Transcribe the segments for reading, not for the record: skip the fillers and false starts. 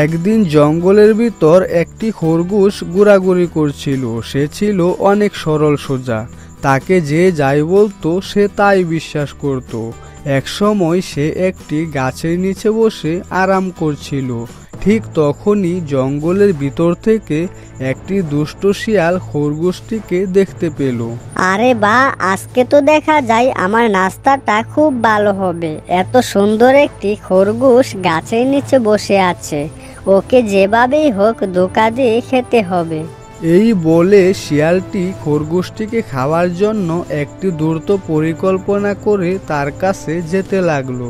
একদিন জঙ্গলের ভিতর একটি খরগোশ ঘোরাঘুরি করছিল। সে ছিল অনেক সরল সোজা। তাকে যে যাই বলতো সে তাই বিশ্বাস করত। একসময় সে একটি গাছের নিচে বসে আরাম করছিল। ঠিক তখনই জঙ্গলের ভিতর থেকে একটি দুষ্ট শিয়াল খরগোশটিকে দেখতে পেল। আরে বা, আজকে তো দেখা যায় আমার নাস্তাটা খুব ভালো হবে। এত সুন্দর একটি খরগোশ গাছের নিচে বসে আছে, ওকে যেভাবেই হোক ধোঁকা দিয়ে খেতে হবে। এই বলে শিয়ালটি খরগোশটিকে খাওয়ার জন্য একটি দ্রুত পরিকল্পনা করে তার কাছে যেতে লাগলো।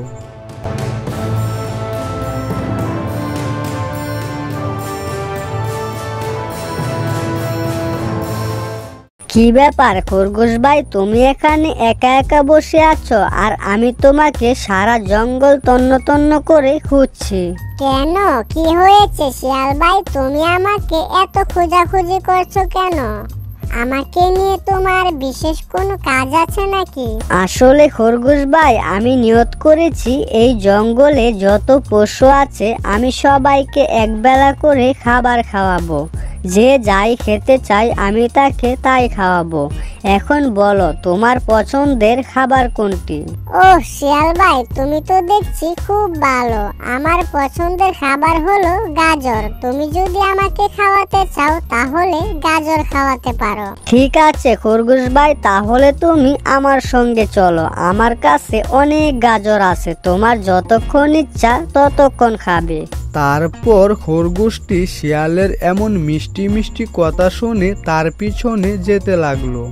কি ব্যাপার খরগোশ ভাই, তুমি এখানে একা একা বসে আছো আর আমি তোমাকে সারা জঙ্গল তন্ন তন্ন করে খুঁজছি। কেন, কি হয়েছে শিয়াল ভাই? তুমি আমাকে এত খোঁজাখুঁজি করছো কেন? আমাকে নিয়ে তোমার বিশেষ কোনো কাজ আছে নাকি? আসলে খরগোশ ভাই, আমি নিয়ত করেছি এই জঙ্গলে যত পশু আছে আমি সবাইকে একবেলা করে খাবার খাওয়াবো। যে যাই খেতে চাই আমি তাকে তাই খাওয়াবো। এখন বলো তোমার পছন্দের খাবার কোনটি? ওহ শিয়াল ভাই, তুমি তো দেখছি খুব ভালো। আমার পছন্দের খাবার হলো গাজর। তুমি যদি আমাকে খাওয়াতে চাও তাহলে গাজর খাওয়াতে পারো। ঠিক আছে খরগোশ ভাই, তাহলে তুমি আমার সঙ্গে চলো। আমার কাছে অনেক গাজর আছে, তোমার যতক্ষণ ইচ্ছা ততক্ষণ খাবে। তারপর খরগোশটি শিয়ালের এমন মিষ্টি মিষ্টি কথা শুনে তার পিছনে যেতে লাগলো।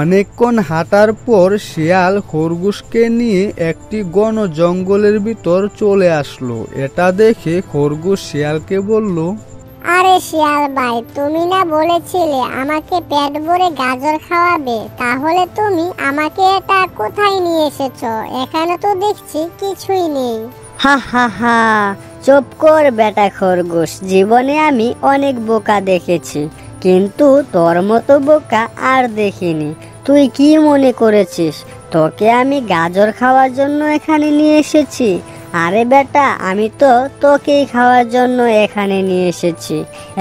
অনেকক্ষণ হাঁটার পর শিয়াল খরগোশকে নিয়ে একটি ঘন জঙ্গলের ভিতর চলে আসলো। এটা দেখে খরগোশ শিয়ালকে বলল, আরে শিয়াল ভাই, তুমি না বলেছিলে আমাকে পেট ভরে গাজর খাওয়াবে? তাহলে তুমি আমাকে এটা কোথায় নিয়ে এসেছো? এখানে তো দেখছি কিছুই নেই। হা হা হা, চুপ কর বেটা খরগোশ। জীবনে আমি অনেক বোকা দেখেছি, কিন্তু তোর মতো বোকা আর দেখিনি। তুই কি মনে করেছিস তোকে আমি গাজর খাওয়ার জন্য এখানে নিয়ে এসেছি? আরে বেটা, আমি তো তোকেই খাওয়ার জন্য এখানে নিয়ে এসেছি।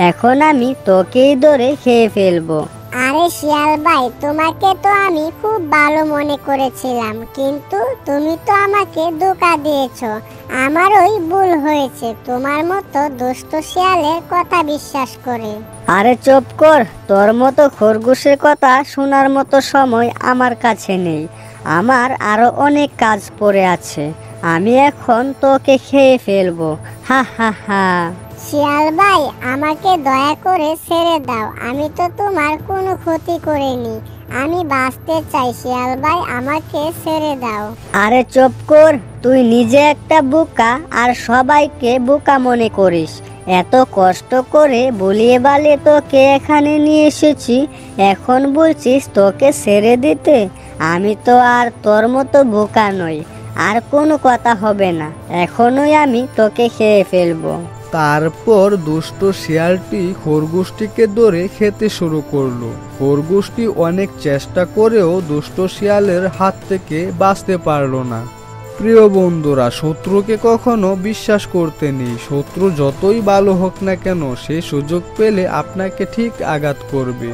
এখন আমি তোকেই ধরে খেয়ে ফেলবো। আরে শিয়াল ভাই, তোমাকে তো আমি খুব ভালো মনে করেছিলাম, কিন্তু তুমি তো আমাকে ধোঁকা দিয়েছো। আমারই ভুল হয়েছে তোমার মতো দুষ্ট শিয়ালের কথা বিশ্বাস করে। আরে চুপ কর, তোর মতো খরগোশের কথা শোনার মতো সময় আমার কাছে নেই। আমার আরো অনেক কাজ পড়ে আছে, আমি এখন তোকে খেয়ে ফেলবো। হা হা হা। শিয়াল ভাই, আমাকে দয়া করে ছেড়ে দাও। আমি তো তোমার কোনো ক্ষতি করিনি। আমি বাঁচতে চাই শিয়াল ভাই, আমাকে ছেড়ে দাও। আরে চুপ কর, তুই নিজে একটা বোকা আর সবাইকে বোকা মনে করিস। এত কষ্ট করে বলিয়ে বালিয়ে তোকে এখানে নিয়ে এসেছি, এখন বলছিস তোকে ছেড়ে দিতে? আমি তো আর তোর মতো বোকা নই। আর কোনো কথা হবে না, এখনই আমি তোকে খেয়ে ফেলবো। তারপর দুষ্ট শিয়ালটি খরগোশটিকে ধরে খেতে শুরু করলো। খরগোশটি অনেক চেষ্টা করেও দুষ্ট শিয়ালের হাত থেকে বাঁচতে পারলো না। প্রিয় বন্ধুরা, শত্রুকে কখনো বিশ্বাস করতে নেই। শত্রু যতই ভালো হোক না কেন, সে সুযোগ পেলে আপনাকে ঠিক আঘাত করবে।